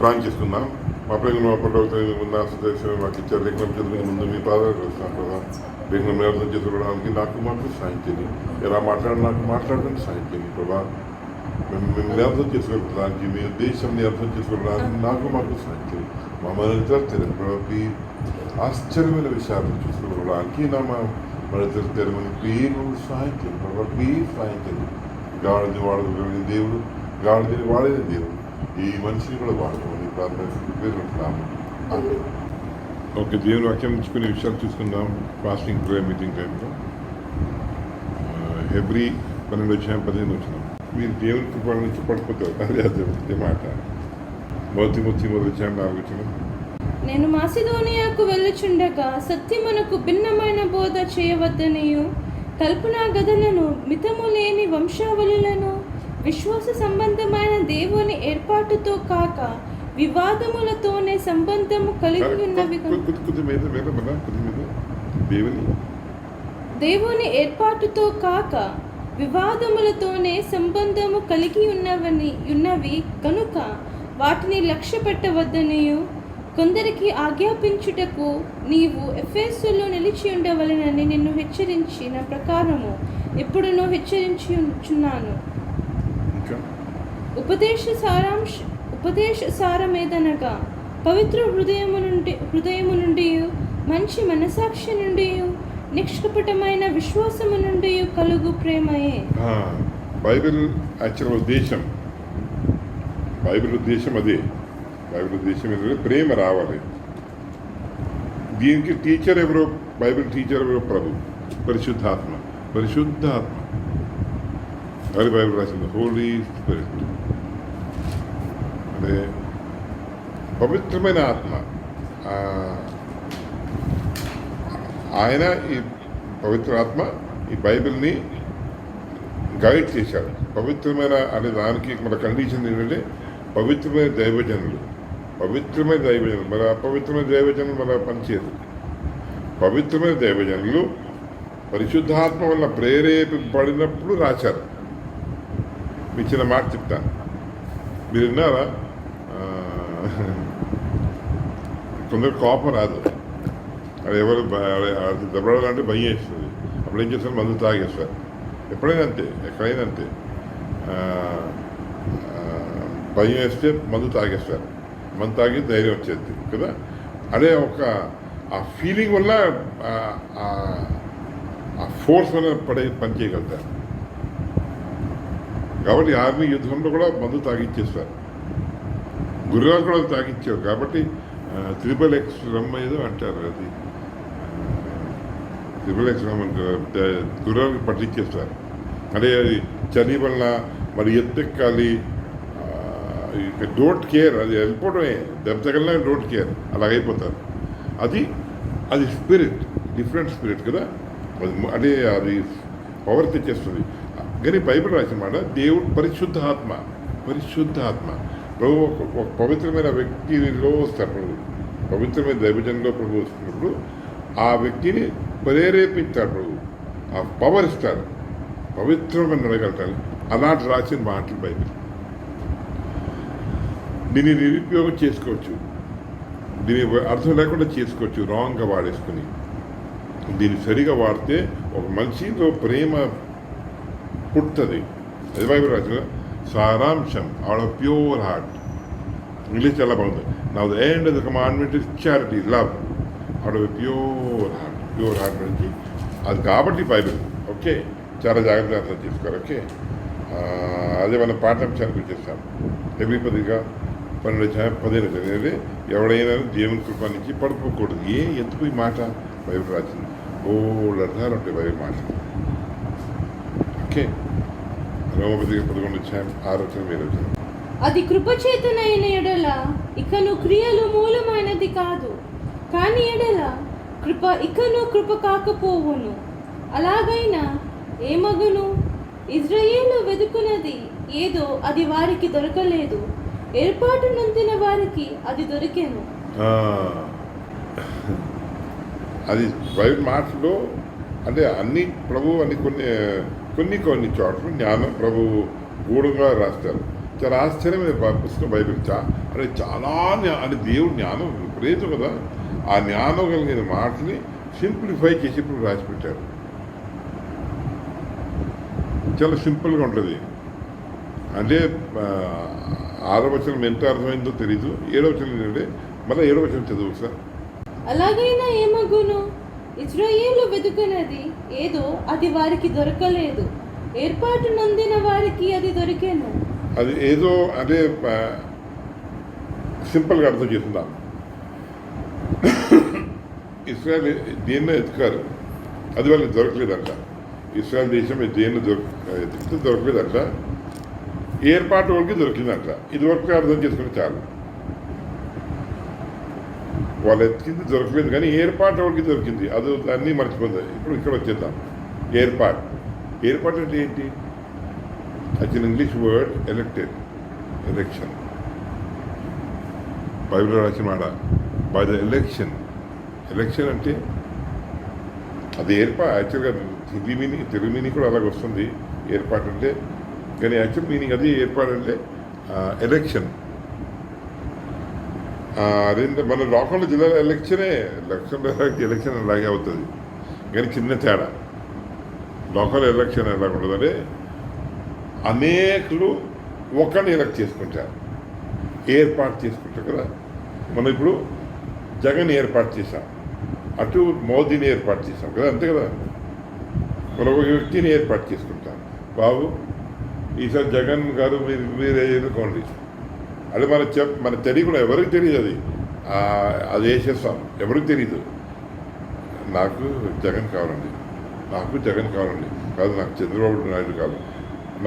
ప్రాణం చేసుకుందాం. మా ప్రేమ ముందు ఆశ్రదేశం మాకు ఇచ్చారు. లేఖనం చదివిన ముందు మీ పాదాలు వస్తాం కదా. లేఖనం అర్థం చేసుకోవడానికి నాకు మాకు సాయం చేయండి. ఎలా నాకు మాట్లాడడానికి సాయం చేయండి ప్రభా. మిమ్మల్ని అర్థం చేసుకోవడానికి, మీ ఉద్దేశంని అర్థం చేసుకోవడానికి నాకు మాకు సాయం చేయండి. మమ్మల్ని తెలియదు ప్రభా. ఆశ్చర్యమైన విషయాలను చూసుకోవడానికి మన తెలియని పేరు సాయం చేయండి ప్రభా. ప్లీజ్ సాయం చేయండి. గాడిని వాడగలిగిన దేవుడు, గాడిని వాడిన దేవుడు, ఈ మనిషిని కూడా వాడుకోమని ప్రార్థిస్తున్నాము. ఓకే, దేవుని వాక్యం నుంచి కొన్ని విషయాలు చూసుకుందాం. ఫాస్టింగ్ ప్రేయర్ మీటింగ్ టైంలో ఎవ్రీ 12:15 మీరు దేవుని కృపల నుంచి పడిపోతారు. అదే అదే మాట. మొదటి 4 నేను మాసిదోనియాకు వెళ్ళుచుండగా సత్యమునకు భిన్నమైన బోధ చేయవద్దనియు, కల్పనా గదులను, మితము లేని వంశావళులను, విశ్వాస సంబంధమైన దేవుని ఏర్పాటుతో కాక వివాదములతోనే సంబంధము కలిగి ఉన్నవి. దేవుని ఏర్పాటుతో కాక వివాదములతోనే సంబంధము కలిగి ఉన్నవి కనుక వాటిని లక్ష్య పెట్టవద్దనియు, కొందరికి ఆజ్ఞాపించుటకు నీవు ఎఫెసులో నిలిచి ఉండవలెనని నిన్ను హెచ్చరించిన ప్రకారము ఎప్పుడునూ హెచ్చరించుచున్నాను. ఉపదేశ సారమేదనగా పవిత్ర హృదయము నుండి, మంచి మనసాక్షి నుండి, నిష్కపటమైన విశ్వాసము నుండి కలుగు ప్రేమయే. బైబిల్ యాక్చువల్ ఉద్దేశం, బైబిల్ ఉద్దేశం అదే. బైబిల్ ఉద్దేశం ఏంటంటే ప్రేమ రావాలి. దీనికి టీచర్ ఎవరో, బైబిల్ టీచర్ ఎవరో? ప్రభు, పరిశుద్ధాత్మ. అది బైబిల్ రాసింది హోలీ స్పిరిట్. అంటే పవిత్రమైన ఆత్మ. ఆయన, ఈ పవిత్ర ఆత్మ ఈ బైబిల్ని గైడ్ చేశాడు. పవిత్రమైన అనే దానికి మన కండిషన్ ఏంటంటే పవిత్రమైన దైవజనులు. మన అపవిత్రమైన దైవజనులు మన పనిచేయదు. పవిత్రమైన దైవజనులు పరిశుద్ధాత్మ వల్ల ప్రేరేపింపబడినప్పుడు రాశారు. మీ చిన్న మాట చెప్తాను, మీరు విన్నారా? కొందరు కోపం రాదు, అది ఎవరు దెబ్బడాలంటే భయం వేస్తుంది. అప్పుడు ఏం చేస్తారు? మందు తాగేస్తారు. ఎప్పుడైనా అంతే, ఎక్కడైనా అంతే. భయం వేస్తే మందు తాగేస్తారు. మందు తాగి ధైర్యం వచ్చేది కదా. అదే ఆ ఫీలింగ్ వల్ల, ఆ ఫోర్స్ వల్ల పని చేయగలుగుతారు. కాబట్టి ఆర్మీ యుద్ధంలో కూడా మందు తాగిచ్చేస్తారు. గుర్రాలు కూడా తాగిచ్చారు. కాబట్టి XXX రమ్ ఏదో అంటారు. అది XXX రమ్ గుర్రాలకు పట్టించేస్తారు. అంటే అది చలి వల్ల మరి ఎత్తెక్కాలి, డోంట్ కేర్, అది వెళ్ళిపోవడమే. దెబ్బ తగిలినా డోంట్ కేర్, అలాగైపోతారు. అది స్పిరిట్, డిఫరెంట్ స్పిరిట్ కదా. అంటే అది పవర్ తెచ్చేస్తుంది. కానీ బైబిల్ రాసిన మాట దేవుడు పరిశుద్ధాత్మ. ప్రభు ఒక పవిత్రమైన వ్యక్తిలో వస్తారు. ప్రభు పవిత్రమైన దైవజనంలో ప్రభు వస్తున్నప్పుడు ఆ వ్యక్తిని ప్రేరేపిస్తాడు. ప్రభు ఆ పవర్ ఇస్తాడు, పవిత్రమైన నడగలుగుతాడు. అలాంటి రాసిన మాటలు బైబిల్. దీన్ని నిరుపయోగం చేసుకోవచ్చు, దీని అర్థం లేకుండా చేసుకోవచ్చు, రాంగ్గా వాడేసుకుని. దీన్ని సరిగా వాడితే ఒక మనిషిలో ప్రేమ పుడుతుంది. అది బైబిల్ రాసిన సారాంశం. ఆవిడ ప్యూర్ హార్ట్. ఇంగ్లీష్ చాలా బాగుంది. నా the end of the commandment is charity, love. ఆవిడ ప్యూర్ హార్ట్ నుంచి అది. కాబట్టి బైబిల్ ఓకే, చాలా జాగ్రత్తగా అర్థం చేసుకోవాలి. ఓకే, అదే మనం పాఠ్యాంశానికి వచ్చేస్తాం. ఎవ్రీ 12:15 ఎవడైనా దేవుని కృప నుంచి పడిపోకూడదు. ఎందుకు ఈ మాట బైబిల్ రాసింది? బోల్డ్ అర్థాలు ఉంటాయి బైబిల్ మాట. ఓకే, రోమపత్రిక 11:6 అది కృపచేతనైన ఎడల ఇకను క్రియలు మూలమైనది కాదు, కాని ఎడల కృప ఇకను కృప కాకపోవును. అలాగైనా ఏమగును? ఇజ్రాయేలు వెదుకున్నది ఏదో అది వారికి దొరకలేదు, ఏర్పాటు నొందిన వారికి అది దొరికెను. అది బైబిల్ మాటలో అంటే అన్ని ప్రభు అని కొన్ని చోట్ల జ్ఞానం ప్రభు గూఢంగా రాస్తారు. చాలా ఆశ్చర్యమైన పుస్తకం బైబిల్ అంటే చాలా అంటే దేవుడు జ్ఞానం విపరీతం కదా. ఆ జ్ఞానం కలిగిన మాటని సింప్లిఫై చేసి ఇప్పుడు రాసి పెట్టారు. చాలా సింపుల్గా ఉంటుంది. అంటే 6వ వచనం ఎంత అర్థమైందో తెలీదు. 7వ వచనం ఏంటంటే మళ్ళీ 7వ వచనం చదువు సార్. అలాగైనా ఏమగును, ఇశ్రాయేలు వెతుకున్నది ఏదో అది వారికి దొరకలేదు, ఏర్పాటు నొందిన వారికి అది దొరికేను. అది ఏదో అంటే సింపుల్గా అర్థం చేస్తున్నాం. ఇస్రాయల్ దేన్నో ఎత్తుకారు, అది వాళ్ళకి దొరకలేదంట. ఇస్రాయల్ దేశం దేన్ని ఎత్తుకుతే దొరకలేదంట, ఏర్పాటు వాళ్ళకి దొరికిందంట. ఇది వరకు అర్థం చేసుకుని చాలు. వాళ్ళు ఎత్తుకింది దొరకలేదు కానీ ఏర్పాటు వాళ్ళకి దొరికింది, అది అన్నీ మర్చిపోయింది. ఇప్పుడు ఇక్కడ వచ్చేద్దాం. ఏర్పాటు అంటే ఏంటి? అది ఇంగ్లీష్ వర్డ్ ఎలక్షన్. బైబిల్లో రాసిన మాట బై ద ఎలక్షన్ అంటే అది యాక్చువల్గా తెలుగు మీనింగ్ కూడా అలాగ వస్తుంది. ఏర్పాటు అంటే కానీ యాక్చువల్ మీనింగ్ అది ఏర్పాటు అంటే ఎలక్షన్. అదేంటే మన లోకంలో జిల్లాలో ఎలక్షన్ అలాగే అవుతుంది కానీ చిన్న తేడా. లోకల్ ఎలక్షన్ ఎలా ఉంటుందంటే అనేకులు ఒకరిని ఎలక్ట్ చేసుకుంటారు, ఏర్పాటు చేసుకుంటారు కదా. మనం ఇప్పుడు జగన్ ఏర్పాటు చేశాం, అటు మోదీని ఏర్పాటు చేశాం కదా, అంతే కదా. మనం ఒక వ్యక్తిని ఏర్పాటు చేసుకుంటాం. బాబు ఈసారి జగన్ గారు మీరు ఎన్నుకోండి, అది మన తెలియకుండా ఎవరికి తెలియదు. అది వేసేస్తాం, ఎవరికి తెలియదు. నాకు జగన్ కావాలండి కాదు, నాకు చంద్రబాబు నాయుడు కాదు,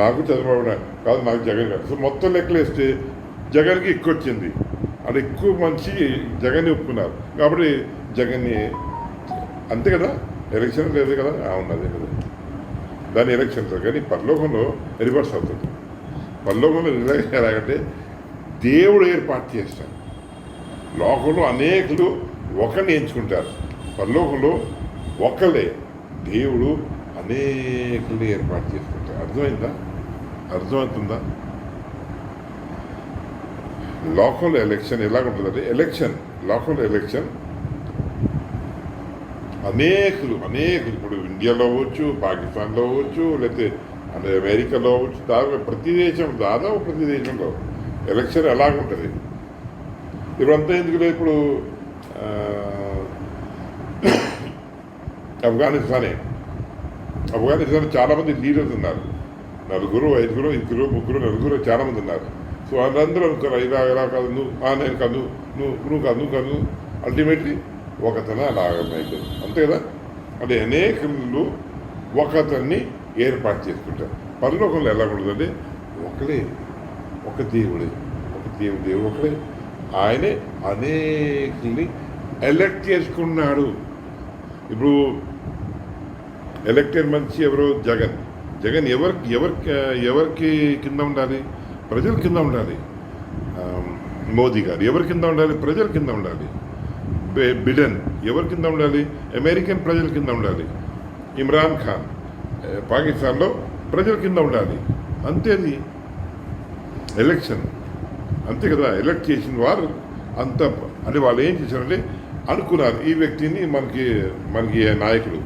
నాకు చంద్రబాబు నాయుడు కాదు, నాకు జగన్ కాదు. సో మొత్తం లెక్కలు వేస్తే జగన్కి ఎక్కువ వచ్చింది. అది ఎక్కువ మంచి జగన్ని ఒప్పుకున్నారు కాబట్టి జగన్ని, అంతే కదా. ఎలక్షన్ లేదు కదా, ఉన్నదే కదా, దాని ఎలక్షన్. కానీ పరలోకంలో రివర్స్ అవుతుంది. పరలోకంలో ఎలాగంటే దేవుడు ఏర్పాటు చేస్తాడు. లోకంలో అనేకులు ఒకరిని ఎంచుకుంటారు, పరలోకంలో ఒకళ్ళే దేవుడు అనేకుల్ని ఏర్పాటు చేసుకుంటారు. అర్థమవుతుందా? లోకంలో ఎలక్షన్ ఎలాగుంటుందంటే లోకంలో ఎలక్షన్ అనేకులు ఇప్పుడు ఇండియాలో అవ్వచ్చు, పాకిస్తాన్లో అవ్వచ్చు, లేకపోతే అంటే అమెరికాలో అవ్వచ్చు, దాదాపు ప్రతి దేశంలో ఎలక్షన్ ఎలాగుంటుంది. ఇప్పుడంతా ఎందుకు లేదు. ఇప్పుడు ఆఫ్ఘనిస్తాన్ చాలామంది లీడర్స్ ఉన్నారు, 4, 5, 2, 3, 4 చాలామంది ఉన్నారు. సో వాళ్ళందరూ అనుకున్నారు ఇలా కాదు, నేను కాదు, నువ్వు కాదు, అల్టిమేట్లీ ఒకతన అలాగైతే అంతే కదా. అంటే అనేకులు ఒకతన్ని ఏర్పాటు చేసుకుంటారు. పరలోకంలో ఎలా ఉంటుందంటే ఒక దేవుడు ఒకడే, ఆయనే అనేకుల్ని ఎలక్ట్ చేసుకున్నాడు. ఇప్పుడు ఎలక్టెడ్ మనిషి ఎవరు? జగన్ ఎవరికి కింద ఉండాలి? ప్రజల కింద ఉండాలి. మోదీ గారు ఎవరి కింద ఉండాలి? ప్రజల కింద ఉండాలి. బిడెన్ ఎవరి కింద ఉండాలి? అమెరికన్ ప్రజల కింద ఉండాలి. ఇమ్రాన్ ఖాన్ పాకిస్తాన్లో ప్రజల కింద ఉండాలి. అంతేది ఎలక్షన్, అంతే కదా. ఎలక్ట్ చేసిన వారు అంత అంటే వాళ్ళు ఏం చేశారంటే అనుకున్నారు ఈ వ్యక్తిని మనకి నాయకుడు.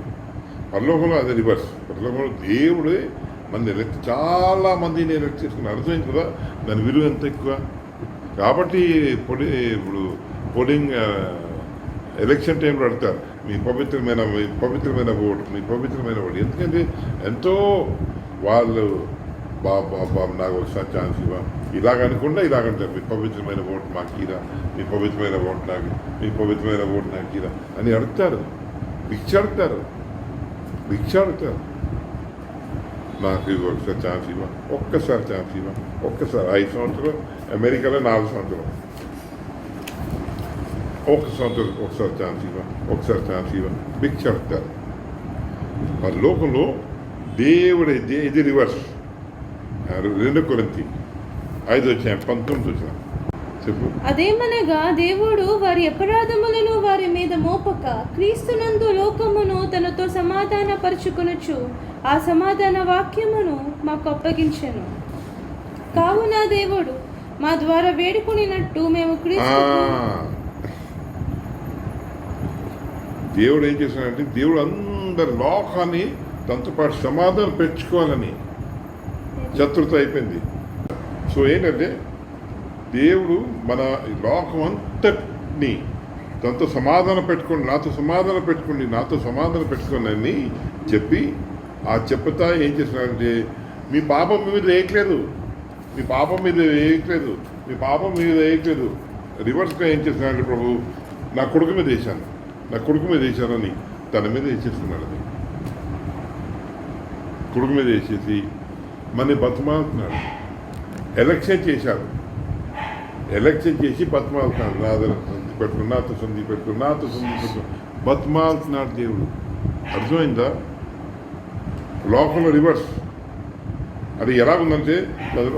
పరలోకంలో అది రివర్స్. పరలోకంలో దేవుడే చాలా మందిని ఎలక్ట్ చేసుకున్నారు. అర్థమైంది కదా దాని విలువ ఎంత ఎక్కువ. కాబట్టి ఇప్పుడు పోలింగ్ ఎలక్షన్ టైంలో అడుగుతారు మీ పవిత్రమైన ఓటు. ఎందుకంటే ఎంతో వాళ్ళు బాబు నాకు ఒకసారి ఛాన్స్ ఇవ్వ, ఇలాగంటారు మీ పవిత్రమైన ఓటు మాకు ఇరా, మీ పవిత్రమైన ఓటు నాకు ఇరా అని అడుగుతారు. భిక్ష అడుగుతారు. నాకు ఒకసారి ఛాన్స్ ఇవ్వ, ఒక్కసారి 5 సంవత్సరాలు, అమెరికాలో 4 సంవత్సరాలు, ఒకసారి ఛాన్స్ ఇవ్వ భిక్ష అడుగుతారు. మరి లోకంలో దేవుడే ఇది రివర్స్. 2 కొరింథీ 5:19 చెప్పు. అదేమనగా దేవుడు వారి అపరాధములను వారి మీద మోపక క్రీస్తునందు లోకమును తనతో సమాధానపరచుకొనుచు ఆ సమాధాన వాక్యమును మాకు అప్పగించెను. కావున దేవుడు మా ద్వారా వేడుకునినట్టు మేము ఆ, క్రీస్తు దేవుడు ఏం చేశాడంటే దేవుడు అందరి లోకాన్ని తనతో పాటు సమాధానం పెంచుకోవాలని శత్రుత అయిపోయింది. సో ఏంటంటే దేవుడు మన ఈ లోకం అంతటిని తనతో సమాధానం పెట్టుకోండి, నాతో సమాధానం పెట్టుకోండి, నాతో సమాధానం పెట్టుకోండి అని చెప్పి ఆ చెప్పుతా ఏం చేస్తున్నాడంటే మీ పాపం మీ మీద వేయట్లేదు, మీ పాపం మీద వేయట్లేదు, మీ పాపం మీద వేయట్లేదు. రివర్స్గా ఏం చేస్తున్నాడంటే ప్రభు నా కొడుకు మీద వేశాను, నా కొడుకు మీద వేశానని తన మీద వేసేస్తున్నాడు. అది కొడుకు మీద వేసేసి మన బతుమాలుతున్నాడు. ఎలక్షన్ చేశారు, ఎలక్షన్ చేసి బతుమాలుతున్నాడు. నాతో సంధి పెట్టుకుని, నాతో సంధి పెట్టుకుని, నాతో సంధి పెట్టుకుని బతుమాలుతున్నాడు దేవుడు. అర్థమైందా? లోకంలో రివర్స్. అది ఎలా ఉందంటే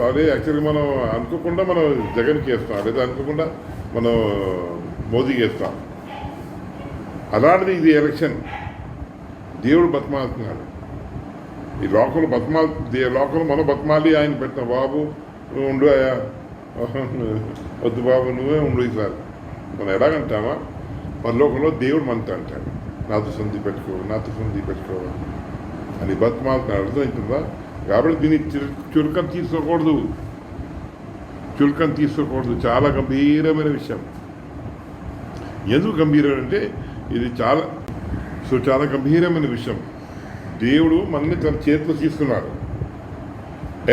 అదే యాక్చువల్గా మనం అనుకోకుండా మనం జగన్కి వేస్తాం, లేదా అనుకోకుండా మనం మోదీకి వేస్తాం. అలాంటిది ఇది ఎలక్షన్. దేవుడు బతిమాలుతున్నాడు. ఈ లోకంలో లోకంలో మనం బతిమాలి ఆయన పెట్టిన బాబు నువ్వు ఉండు అయ్యా, వద్దు బాబు నువ్వే ఉండు ఈసారి మనం ఎలాగంటామా? మన లోకంలో దేవుడు మనతో అంటాడు నాతో సంధి పెట్టుకో, నాతో సంధి పెట్టుకో అని బతిమాలుతున్నాడు. అర్థమవుతుందా? కాబట్టి దీన్ని చురుకం తీసుకోకూడదు, చురుకం తీసుకోకూడదు. చాలా గంభీరమైన విషయం. ఎందుకు గంభీరం అంటే ఇది చాలా గంభీరమైన విషయం. దేవుడు మనల్ని తన చేతిలో తీసుకున్నాడు,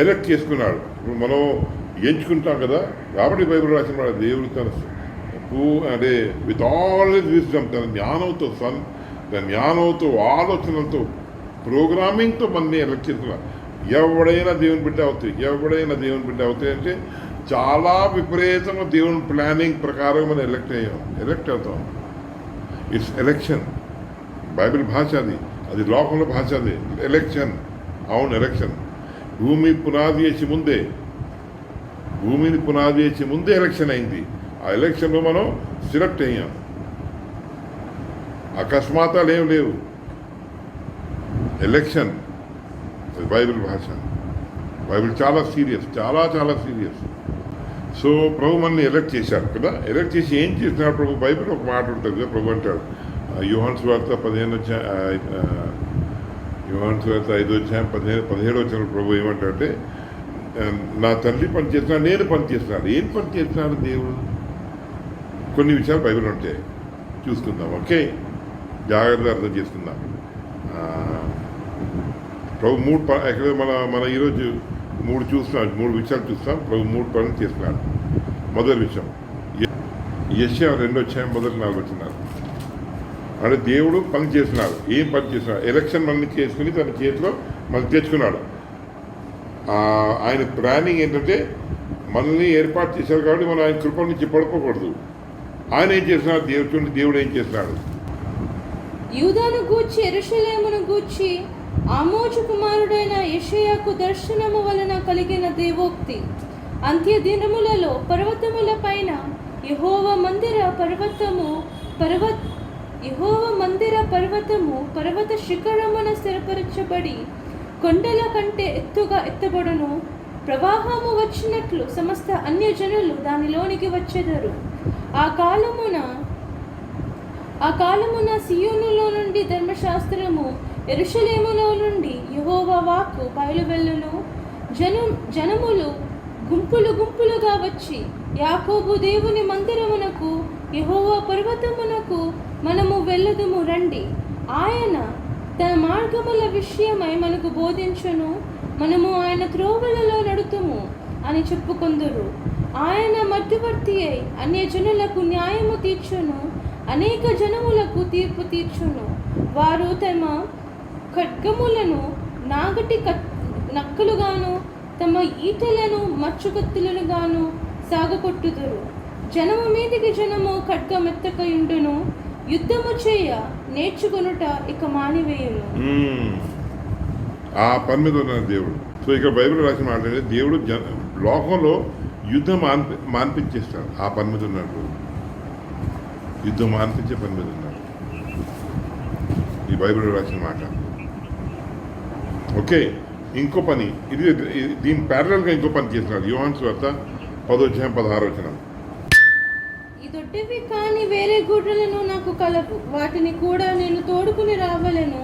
ఎలక్ట్ చేసుకున్నాడు. ఇప్పుడు మనం ఎంచుకుంటాం కదా, కాబట్టి బైబిల్ రాసిన దేవుడు తన అంటే విత్ ఆల్ హిస్ విజ్డమ్ తన జ్ఞానంతో తన జ్ఞానంతో ఆలోచనలతో ప్రోగ్రామింగ్తో మనల్ని ఎలక్ట్ చేసుకున్నాడు. ఎవడైనా దేవుని బిడ్డ అవుతాయి, ఎవడైనా దేవుని బిడ్డ అవుతాయి అంటే చాలా విపరీతంగా దేవుని ప్లానింగ్ ప్రకారం మనం ఎలక్ట్ అవుతాం. It's election. బైబిల్ భాష అది లోకంలో భాష అది ఎలక్షన్. అవును, ఎలక్షన్. భూమిని పునాది వేసి ముందే ఎలక్షన్ అయింది. ఆ ఎలక్షన్లో మనం సెలెక్ట్ అయ్యాం. అకస్మాత్తులు ఏం లేవు. ఎలక్షన్ బైబిల్ భాష. బైబిల్ చాలా సీరియస్, చాలా చాలా సీరియస్. సో ప్రభు మనల్ని ఎలక్ట్ చేశారు కదా. ఎలక్ట్ చేసి ఏం చేసినాడు ప్రభు? బైబిల్ ఒక మాట ఉంటుంది కదా, ప్రభు అంటాడు యోహాను సువార్త 5:17 వచ్చిన ప్రభు ఏమంటాడంటే నా తండ్రి పని చేస్తున్నాడు, నేను పని చేస్తున్నాను. ఏం పని చేస్తున్నాడు దేవుడు? కొన్ని విషయాలు బైబిల్ ఉంటాయి, చూసుకుందాం. ఓకే, జాగ్రత్తగా అర్థం చేసుకుందాం. ప్రభు ఎక్కడ మన ఈరోజు మూడు విషయాలు చూస్తాం. ప్రభు 3 పనులు చేస్తున్నాడు. మొదటి విషయం యెషయా 2 మొదటి 4 వచ్చినారు. అంటే దేవుడు పని చేస్తున్నాడు. ఏం పని చేస్తున్నాడు? ఎలక్షన్ మనల్ని చేసుకుని తన చేతిలో మనం తెచ్చుకున్నాడు. ఆయన ప్లానింగ్ ఏంటంటే మనల్ని ఏర్పాటు చేశారు కాబట్టి మనం ఆయన కృప నుంచి పడిపోకూడదు. ఆయన ఏం చేస్తున్నాడు? దేవుడు ఏం చేస్తున్నాడు? యూదాను గూర్చి యెరూషలేమును గూర్చి ఆమోజు కుమారుడైన యెషయాకు దర్శనము వలన కలిగిన దేవోక్తి. అంత్య దినములలో పర్వతముల పైన యెహోవా మందిర పర్వతము పర్వత శిఖరమున స్థిరపరచబడి కొండల కంటే ఎత్తుగా ఎత్తబడును. ప్రవాహము వచ్చినట్లు సమస్త అన్యజనులు దానిలోనికి వచ్చెదరు. ఆ కాలమున సియోనులో నుండి ధర్మశాస్త్రము, యెరూషలేములో నుండి యెహోవా వాక్కు బయలువెళ్ళును. జనములు గుంపులుగా వచ్చి యాకోబు దేవుని మందిరమునకు, యెహోవా పర్వతమునకు మనము వెళ్ళదుము రండి. ఆయన తన మార్గముల విషయమై మనకు బోధించును. మనము ఆయన త్రోవలలో నడుతుము అని చెప్పుకొందురు. ఆయన మధ్యవర్తి అయి అన్యజనులకు న్యాయము తీర్చును, అనేక జనములకు తీర్పు తీర్చును. వారు తమ ఖడ్గములను నాగటి నక్కలుగాను తమ ఈటలను మచ్చుకత్తులుగాను సాగకొట్టుదురు. జనము మీదికి జనము ఖడ్గమెత్తకయుండును. యుద్ధము చేయ నేర్చుకొనుట ఇక మానివేయును. ఆ పని మీద ఉన్న దేవుడు. సో ఇక్కడ బైబిల్ రాసిన మాట అంటే దేవుడు లోకంలో యుద్ధం మాన్పించేస్తాడు. ఆ పని మీద ఉన్నాడు. యుద్ధం మాన్పించే పని మీద ఉన్నాడు. ఈ బైబిల్ రాసిన మాట. ఓకే, ఇంకో పని దీని ప్యారలల్గా ఇంకో పని చేసినాడు. యోహాను సువార్త 10:16. ఈ దొడ్డివి కాని వేరే గొర్రెలను నాకు కలవు, వాటిని కూడా నేను తోడుకుని రావలెను.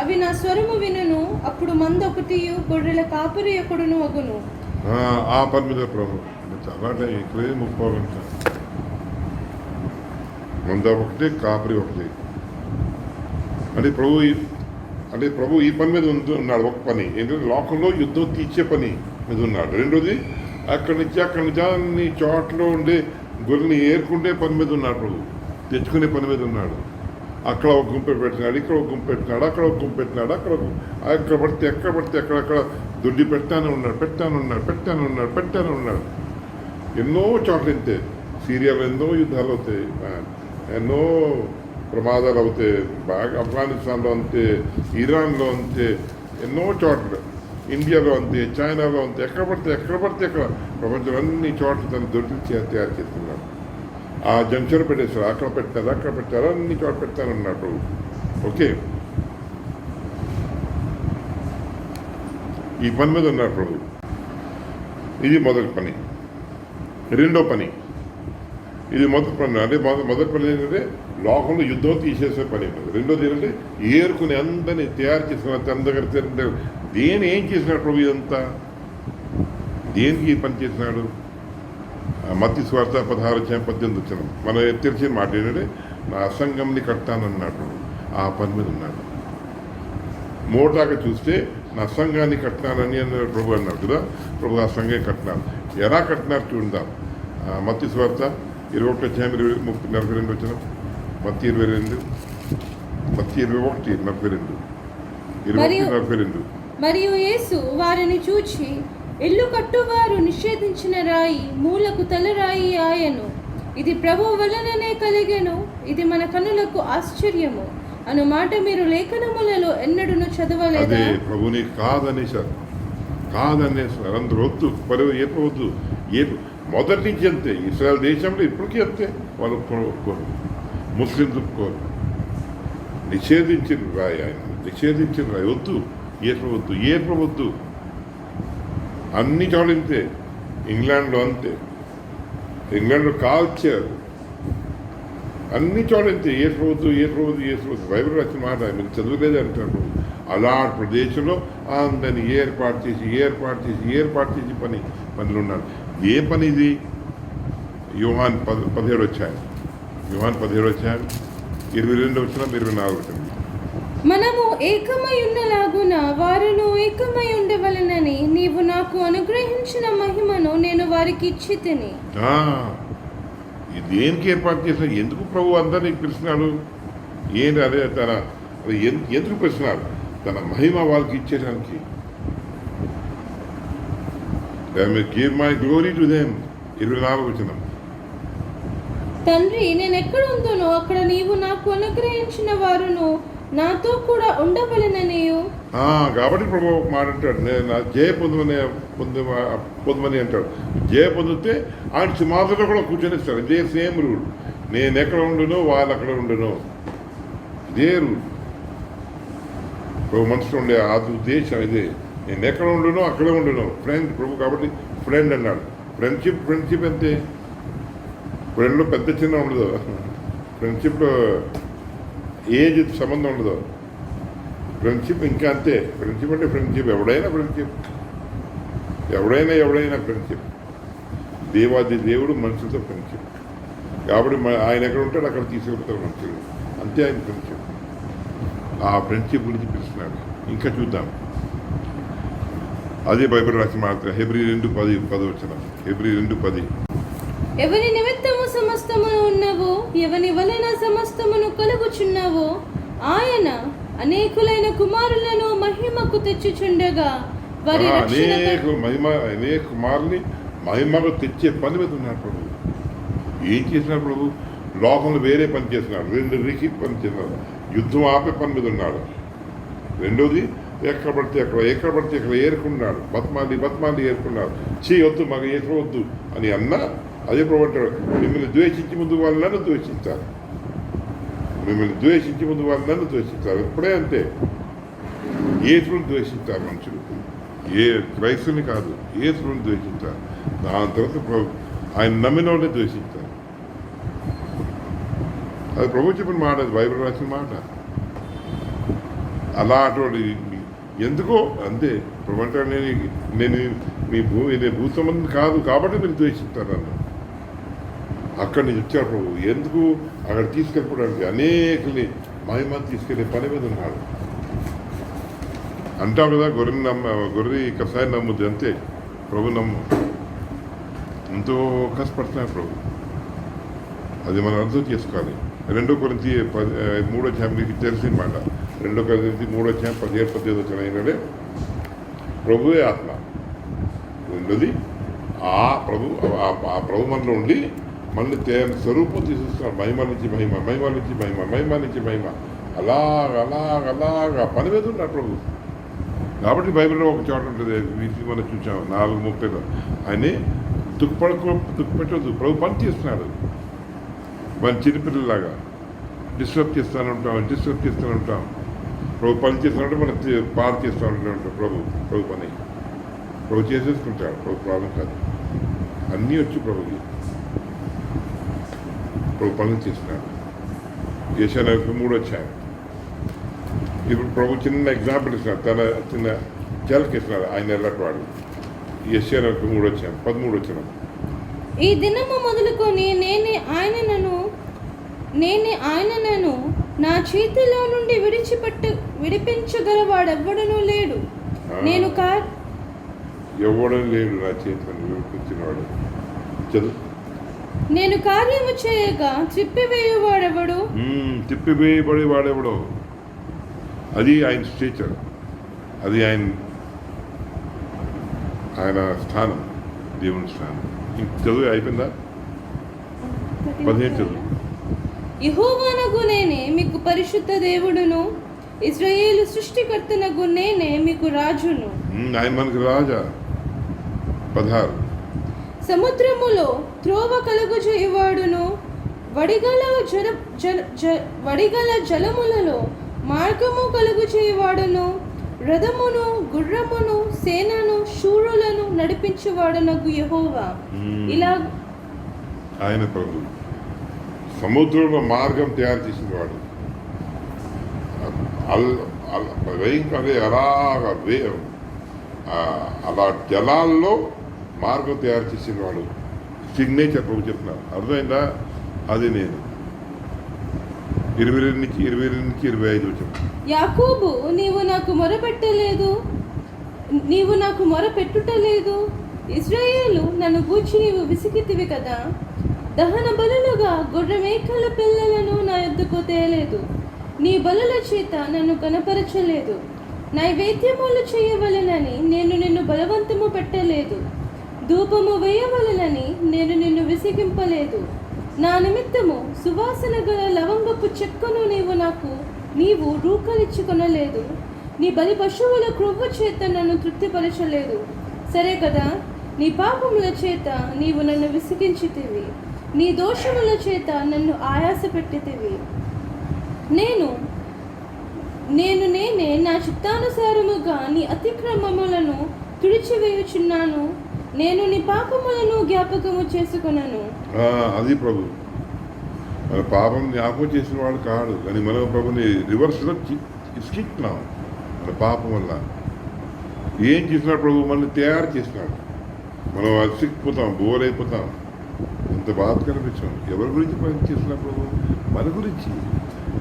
అవి నా స్వరము వినును. అప్పుడు మందొకటియు గొర్రెల కాపరి ఒకడును అగును. ఆ పని మీద ప్రభు చాలా ఇక్కడే 30 గంటలు మంద ఒకటి, కాపరి ఒకటి. అంటే ప్రభు ఈ పని మీద ఉన్నాడు. ఒక పని ఏంటంటే లోకంలో యుద్ధం తీర్చే పని మీద ఉన్నాడు. రెండోది అక్కడి నుంచి అన్ని చోట్ల ఉండే గొర్రెని ఏరుకుంటే పని మీద ఉన్నాడు. ప్రభు తెచ్చుకునే పని మీద ఉన్నాడు. అక్కడ ఒక గుంపె పెట్టినాడు, ఇక్కడ ఒక గుంపె పెట్టినాడు, అక్కడ ఒక గుంపె పెట్టినాడు, ఎక్కడ పడితే అక్కడక్కడ దొడ్డి పెడతానే ఉన్నాడు. ఎన్నో చోట్ల ఇంతే. సిరియాలో ఎన్నో యుద్ధాలు అవుతాయి, ఎన్నో ప్రమాదాలు అవుతాయి. బాగా ఆఫ్ఘనిస్తాన్లో అంతే, ఇరాన్లో అంతే, ఎన్నో చోట్ల, ఇండియాలో అంతే, చైనాలో అంతే, ఎక్కడ పడితే అక్కడ ప్రపంచం అన్ని చోట్ల తన దొడ్డి తయారు చేస్తున్నాడు. ఆ జంక్షన్ పెట్టేస్తారు, అక్కడ పెట్టారు, అన్ని చోట్ల పెడతానన్నాడు ప్రభు. ఓకే, ఈ పని మీద ఉన్నాడు ప్రభు. ఇది మొదటి పని. రెండో పని, ఇది మొదటి పని. అంటే మొదటి పని ఏంటంటే లోకంలో యుద్ధం తీసేసే పని. రెండోది ఏంటంటే ఏరుకుని అందరినీ తయారు చేసుకున్న తన దగ్గర దేని ఏం చేసినాడు ప్రభు? ఇదంతా దేనికి ఈ పని చేసినాడు? మత్తయి సువార్త 16:18. మనం తెలిసిన మాట ఏంటంటే నా సంఘంని కట్టానన్నాడు. ఆ పని మీద ఉన్నాడు. మోటాగా చూస్తే నా సంఘాన్ని కట్టినానని అన్నాడు ప్రభు అన్నాడు కదా. ప్రభు ఆ సంఘం కట్టినాడు. ఎలా కట్టినారు చూద్దాం. మత్తయి సువార్త 21:42. మత్తయి 21:42. మరియు యేసు వారిని చూచి, ఇల్లు కట్టువారు నిషేధించిన రాయి మూలకు తలరాయి ఆయను. ఇది ప్రభువు వలననే కలిగెను. ఇది మన కన్నులకు ఆశ్చర్యము అను మాట మీరు లేఖనములలో ఎన్నడూను చదవలేదా? అదే ప్రభుని కాదనేసారు. అందరూ వద్దు, ఏపవద్దు. మొదటి నుంచి అంతే. ఇస్రాయల్ దేశంలో ఇప్పటికీ అంతే. వాళ్ళు ఒప్పుకోరు, ముస్లింలు ఒప్పుకోరు. నిషేధించిన రాయి వద్దు, ఏపవద్దు. అన్ని చోట్ల అంతే. ఇంగ్లాండ్లో అంతే. ఇంగ్లాండ్లో కాల్చారు. అన్ని చోట్ల అంతే. ఏపవద్దు. బైబిల్ రాసిన మాట మీరు చదువులేదు అంటారు. అలాంటి ప్రదేశంలో అందరినీ ఏర్పాటు చేసి పనులు ఉన్నాడు. ఏ పని ఇది? యోహాను 17 22-24. మనము ఏకమై ఉండలాగున వారును ఏకమై ఉండవలెనని నీవు నాకు అనుగ్రహించిన మహిమను నేను వారికి ఇచ్చితిని. దేనికి ఏర్పాటు చేసిన? ఎందుకు ప్రభు అందరినీ పిలిచినాడు? ఏంటి అదే ఎందుకు పిలిచినాడు? తన మహిమ వాళ్ళకి ఇచ్చేయడానికి. give my glory to them. 24. తండ్రి, నేను ఎక్కడ ఉందునో అక్కడ నీవు నాకు అనుగ్రహించిన వారును నాతో కూడా ఉండవలెననియు. కాబట్టి ప్రభు మాట అంటాడు, నేను జయ పొందమని అంటాడు. జయ పొందితే ఆయన సింహాసనంలో కూడా కూర్చొనిస్తాడు. ఇదే సేమ్ రూల్. నేను ఎక్కడ ఉండునో వాళ్ళు అక్కడ ఉండును. ఇదే రూల్. ప్రభు మనసులో ఉండే ఆ ఉద్దేశం ఇదే. నేను ఎక్కడ ఉండునో అక్కడే ఉండును. ఫ్రెండ్ ప్రభు కాబట్టి ఫ్రెండ్ అన్నాడు. ఫ్రెండ్షిప్ అంతే. ఫ్రెండ్లో పెద్ద చిన్న ఉండదు. ఫ్రెండ్షిప్లో ఏజ్ సంబంధం ఉండదు. ఫ్రెండ్షిప్ ఇంకా అంతే. ఫ్రెండ్షిప్ అంటే ఫ్రెండ్షిప్. ఎవడైనా ఫ్రెండ్షిప్. దేవాది దేవుడు మనుషులతో ఫ్రెండ్షిప్. కాబట్టి ఆయన ఎక్కడ ఉంటాడు అక్కడ తీసుకెళ్తారు మనుషులు. అంతే ఆయన ఫ్రెండ్షిప్. ఆ ఫ్రెండ్షిప్ గురించి పిలుస్తున్నాడు. ఇంకా చూద్దాం. అదే బైబిల్ రాసిన మాట. హెబ్రీ 2:10. హెబ్రీ 2:10. ఎవరి నిమిత్తము సమస్తమును ఉన్నవో, ఎవని వలన సమస్తమును కలుగుచున్నావో, ఆయన అనేకులైన కుమారులను మహిమకు తెచ్చుచుండగా వారి అనేక కుమారుని మహిమకు తెచ్చే పని మీద ఉన్నాడు ప్రభు. ఏం చేసినాడు ప్రభు? లోకంలో వేరే పని చేసినాడు. 2 రీకి పని చేసినాడు. యుద్ధం ఆపే పని మీద ఉన్నాడు. రెండోది ఎక్కడ పడితే అక్కడ ఏరుకున్నాడు. బతమాలి ఏరుకున్నాడు. వద్దు, మాకు ఏర్పవద్దు అని అన్నా అదే ప్రభు అంటాడు, మిమ్మల్ని ద్వేషించి ముందు వాళ్ళు నన్ను ద్వేషించారు. ఇప్పుడే అంతే. యేసును ద్వేషించారు మనుషులు. ఏ క్రైస్తుని కాదు, యేసుని ద్వేషించాలి. దాని తర్వాత ఆయన నమ్మిన వాళ్ళే ద్వేషించాలి. అది ప్రభు చెప్పిన మాట, అది బైబిల్ రాసిన మాట. అలా అటువంటి ఎందుకో అంతే. ప్రభు అంటే నేను భూ సంబంధం కాదు కాబట్టి మీరు ద్వేషిస్తారు అన్న. అక్కడి నుంచి వచ్చాడు ప్రభు. ఎందుకు అక్కడ తీసుకెళ్ళిపోవడానికి అనేకని మహిమ తీసుకెళ్ళే పని మీద ఉన్నాడు. అంటాం కదా, గొర్రె కషాయం నమ్ముద్ది, అంతే. ప్రభు నమ్ము ఎంతో కష్టపడుతున్నాడు ప్రభు. అది మనం అర్థం చేసుకోవాలి. 2 కొరింథీ 3 మీకు తెలిసిన మాట. 2 కొరింథీ 3:17-18 ఏంటంటే ప్రభువే ఆత్మ. రెండోది ఆ ప్రభు మనలో ఉండి మళ్ళీ స్వరూపం తీసుకొస్తున్నాడు. మహిమ నుంచి మహిమ, మహిమ నుంచి మహిమ, మహిమ నుంచి మహిమ, అలాగా పని మీద ఉన్నాడు ప్రభు. కాబట్టి బైబిల్లో ఒక చోట ఉంటుంది, వీటిని మనం చూసాం 4:30. ఆయనే దుఃఖపెట్టదు. ప్రభు పని చేస్తున్నాడు. మన చిన్నపిల్లలాగా డిస్టర్బ్ చేస్తూనే ఉంటాం. ప్రభు పని చేస్తున్నట్టు మనం పాడు చేస్తూ ఉంటాం. ప్రభు పని ప్రభు చేసేసుకుంటాడు. ప్రభు ప్రాబ్లం కాదు, అన్నీ వచ్చి ప్రభుకి. ప్రభు పనులు చేస్తున్నాడు. యెషయా 3 ఇప్పుడు ప్రభు చిన్న ఎగ్జాంపుల్ ఇస్తున్నాడు, తన చిన్న జలకి ఇస్తున్నాడు. ఆయన ఎల్లటి వాడు. యెషయా 3:13. ఈ దినము మొదలుకొని నేనే ఆయనను నా చేతిలో నుండి విడిపించగలవాడెవ్వడనూ లేడు. ఎవడని లేడు నా చేతిలో విడిపించినవాడు. చదువు. నేను కార్యము చేయగా త్రిప్పివేయువాడెవడు? తిప్పివేయబడేవాడెవడో. అది ఆయన స్టేచర్, అది ఆయన స్థానం, దేవుని స్థానం. ఇంక చదువు అయిపోయిందా? 15 చదువు. యెహోవానగు నేనే మీకు పరిశుద్ధ దేవుడును, ఇశ్రాయేలు సృష్టికర్తనగు నేనే మీకు రాజును. ఆయన మనకు రాజా. 16. సముద్రములో త్రోవ కలుగజేయువాడును, వడిగల జలములలో మార్గము కలుగజేయువాడును, రథమును గుర్రమును సేనను శూరులను నడిపించువాడనగు యెహోవా. ఇలా ఆయన ప్రభు సముద్రంలో మార్గం తయారు చేసిన వాడు. అలా జలాల్లో మార్గం తయారు చేసిన వాడు. సిగ్నేచర్ ప్రభు చెప్తున్నారు. అర్థమైందా? అది నేను 22-25 వచ్చాను. యాకోబు, నీవు నాకు మొరపెట్టుటలేదు. ఇశ్రాయేలు, నన్ను గూర్చి నీవు విసిగితివి కదా. దహన బలులుగా గొర్రె మేకల పిల్లలను నా యొద్దకు తేలేదు. నీ బలుల చేత నన్ను కనపరచలేదు. నైవేద్యములు చేయవలెనని నేను నిన్ను బలవంతము పెట్టలేదు. ధూపము వేయవలెనని నేను నిన్ను విసిగింపలేదు. నా నిమిత్తము సువాసన గల లవంగపు చెక్కను నీవు రూకలిచ్చుకొనలేదు. నీ బలి పశువుల క్రొవ్వు చేత నన్ను తృప్తిపరచలేదు. సరే కదా, నీ పాపముల చేత నీవు నన్ను విసిగించితివి. నీ దోషముల చేత నన్ను ఆయాస పెట్టితివి. నేనే నా చిత్తానుసారముగా నీ అతిక్రమములను తుడిచివేయుచున్నాను. నేను నీ పాపములను జ్ఞాపకము చేసుకున్నాను. అది ప్రభు మన పాపం జ్ఞాపకం చేసిన వాడు కాదు, కానీ మనం ప్రభుని రివర్స్లో ఇసుకిస్తున్నాం. మన పాపం వల్ల ఏం చేసినాడు ప్రభు? మనల్ని తయారు చేసినాడు. మనం అసిక్కిపోతాం, బోరైపోతాం. ఎంత బాధ కనిపించాం. ఎవరి గురించి పని చేసిన ప్రభు? మన గురించి.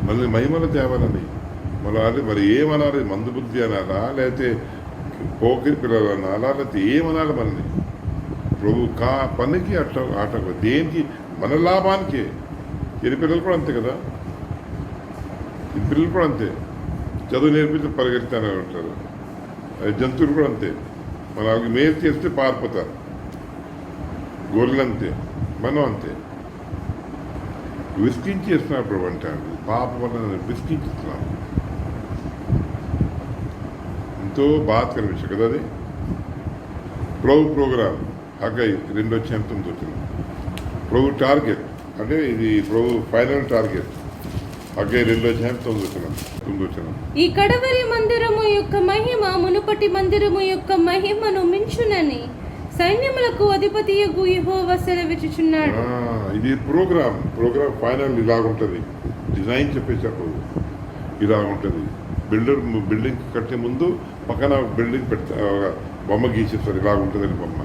మనల్ని మహిమలు తేవాలని. మరి ఏమనాలి? మందు బుద్ధి అనాలా, లేకపోతే పోకిరి పిల్లలు అనాలా, లేకపోతే ఏమనాలి? మనల్ని ప్రభు పనికి ఆట దేనికి? మన లాభానికే. పిల్లలు కూడా అంతే కదా. పిల్లలు కూడా అంతే. చదువు నేర్పిస్తే పరిగెత్తానని అంటారు. జంతువులు కూడా అంతే. మన వాళ్ళకి మేలు చేస్తే పారిపోతారు. గొర్రెలు అంతే, మనం అంతే. విసిగించేస్తున్నాడు ప్రభు అంటాడు. పాపం వల్ల విసిగించుతున్నాం. ఎంతో బాధకర విషయం కదా అది. ప్రోగ్రామ్ హగ్గై 2:9 వచ్చింది. ప్రభు టార్గెట్ అంటే ఇది ప్రభు ఫైనల్ టార్గెట్. అగ్గే 2:9 ఈ కడవరి మందిరము యొక్క మహిమ మునుపటి మందిరము యొక్క మహిమను మించునని సైన్యములకు అధిపతియగు యెహోవా సెలవిచ్చుచున్నాడు. ఇది ప్రోగ్రామ్ ఫైనల్ ఇలాగుంటుంది. డిజైన్ చెప్పేటప్పుడు ఇలాగుంటుంది. బిల్డింగ్ కట్టే ముందు పక్కన బిల్డింగ్ పెడతా బొమ్మ గీసేస్తారు. ఇలాగుంటుందని బొమ్మ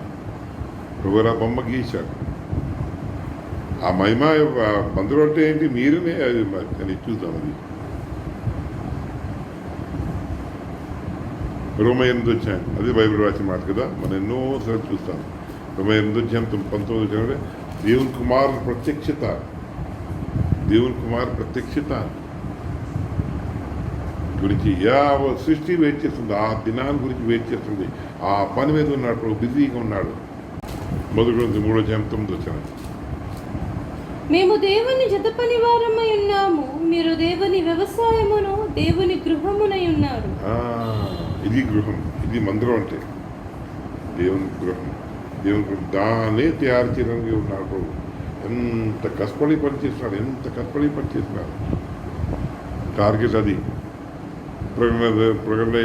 బొమ్మ గీశారు. ఆ మహిమ మందిరం అంటే ఏంటి మీరునే అది చూద్దాం. అది రోమ 8 అది బైబిల్ రాసిన మాట కదా, మనం ఎన్నోసార్లు చూస్తాం. రోమ 8:19 దేవుని కుమారుని ప్రత్యక్షత గురించి సృష్టి వెయిట్ చేస్తుంది. ఆ దినాన్ని గురించి వెయిట్ చేస్తుంది. ఆ పని మీద ఉన్నాడు, బిజీగా ఉన్నాడు. 3:9 మేము దేవుని జత పని వారమై ఉన్నాము, మీరు దేవుని వ్యవసాయమును దేవుని గృహమునై ఉన్నారు. ఇది గృహం, ఇది మందిరం అంటే దేవుని గృహం. దాన్నే తయారు చేయడానికి ఉన్నాడు. ఎంత కష్టపడి పనిచేస్తున్నాడు. టార్గెట్ అది ప్రకటన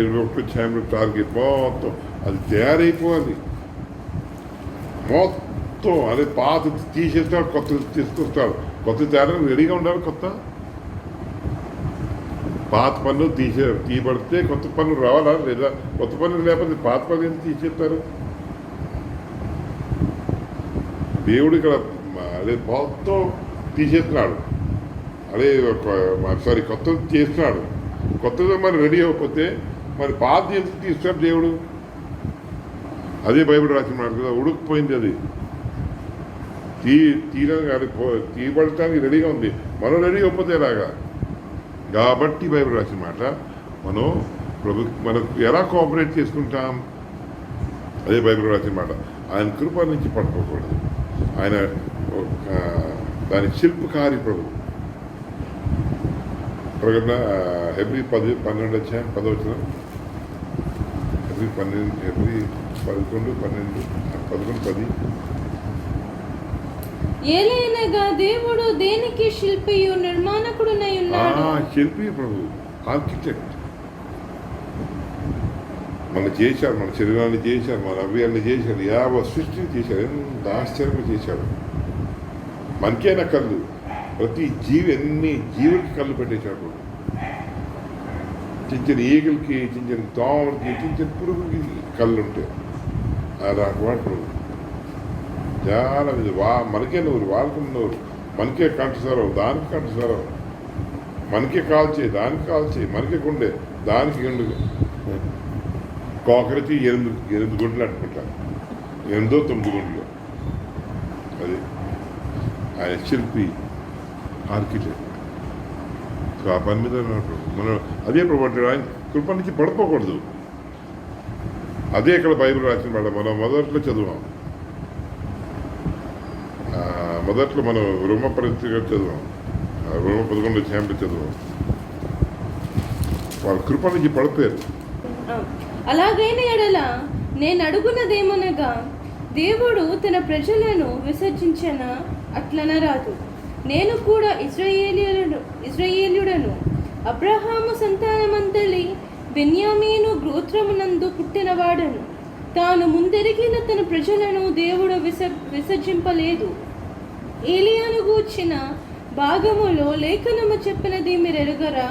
21 టార్గెట్ మొత్తం అది తయారైపోవాలి. మొత్తం అదే పాత తీసేస్తాడు, కొత్త తీసుకొస్తాడు. కొత్త తయారు రెడీగా ఉండాలి. పాత పనులు తీయబడితే కొత్త పనులు రావాలా లేదా? కొత్త పనులు లేకపోతే పాత పనులు ఎందుకు తీసేస్తారు? దేవుడు ఇక్కడ అదే మొత్తం తీసేస్తున్నాడు. కొత్తది చేస్తున్నాడు. కొత్తది మరి రెడీ అవ్వకపోతే మరి పాత ఎందుకు తీస్తాడు దేవుడు? అదే బైబిల్ రాసిన మాట కదా, ఉడుకుపోయింది అది తీయబడటానికి రెడీగా ఉంది. మనం రెడీ అవ్వకపోతే ఎలాగా? కాబట్టి బైబిల్ రాసిన మాట మనకు ఎలా కోఆపరేట్ చేసుకుంటాం? అదే బైబిల్ రాసిన మాట. ఆయన కృప నుంచి పట్టుకోకూడదు. ఆయన దాని శిల్పకారి ప్రభు. ప్రకటన హెబ్రీ 10:12 హెబ్రీ 11:10 ఏలైనగా దేవుడు దేనికి శిల్పియు నిర్మాణకుడునై ఉన్నాడు. శిల్పి ప్రభు, ఆర్కిటెక్ట్. మన చేశారు, మన శరీరాన్ని చేశారు, మన అవ్యాన్ని చేశారు, సృష్టిని చేశారు. ఎంత ఆశ్చర్యంగా చేశాడు. మనకైనా కళ్ళు, ప్రతి ఎన్ని జీవులకి కళ్ళు పెట్టేశాడు. చిన్న ఈగలకి, చిన్న దోమలకి, చిన్న పురుగులకి కళ్ళు ఉంటాయి. వాడు చాలా మనకే నూరు, వాళ్ళకి నూరు. మనకే కంటసారం, దానికి కంటసారం. మనకే కాల్చే, దానికి కాల్చే. మనకే గుండె, దానికి గుండె. కోకరికి 8 గుండెలు అంటుకుంటారు. 8-9 గుండెలు. అది ఆయన శిల్పి, ఆర్కిటెక్ట్. ఆ పని మీద మనం అదే ప్రభు ఆయన కృప నుంచి పడిపోకూడదు. అదే ఇక్కడ బైబిల్ రాసిన మాట మనం మొదట్లో చదివాం. మొదట్లో మనం రోమ పత్రిక చదివాం. రోమ 11 చదివాం. వాళ్ళ కృప నుంచి పడిపోయారు. అలాగైన ఎడల నేను అడుగునదేమనగా, దేవుడు తన ప్రజలను విసర్జించిన అట్లనరాదు. నేను కూడా ఇశ్రాయేలీయుడను, అబ్రహాము సంతానమంతలి బెన్యామీను గోత్రమునందు పుట్టినవాడను. తాను ముందెరిగిన తన ప్రజలను దేవుడు విసర్జింపలేదు. ఏలియాను గూర్చిన భాగములో లేఖనము చెప్పినది మీరెరుగరా?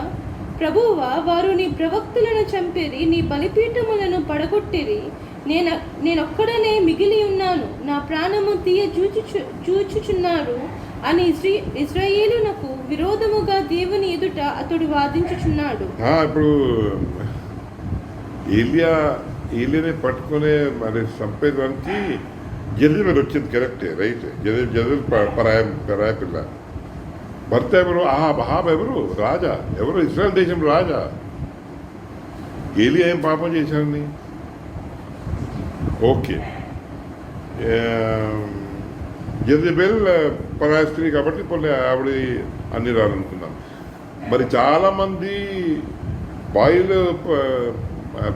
ప్రభువా, వారు నీ ప్రవక్తలను చంపిరి, నీ బలిపీఠములను పడగొట్టిరి. నేనొక్కడనే మిగిలి ఉన్నాను, నా ప్రాణము చూచుచున్నారు అని ఇశ్రాయేలునకు విరోధముగా దేవుని ఎదుట అతడు వాదించుచున్నాడు. ఇప్పుడు ఏలియాని పట్టుకునే మరి చంపేదానికి జెజబెల్ వచ్చింది. కరెక్టే, రైట్. జెజబెల్ పరాయ పిల్ల. భర్త ఎవరు? అహాబ్ ఎవరు? రాజా. ఎవరు? ఇశ్రాయేల్ దేశం రాజా. ఏలియా ఏం పాపం చేశాడని? ఓకే, జెజబెల్ పరాయ స్త్రీ కాబట్టి ఆవిడ అన్ని రాలనుకున్నాం. మరి చాలామంది బాయిలు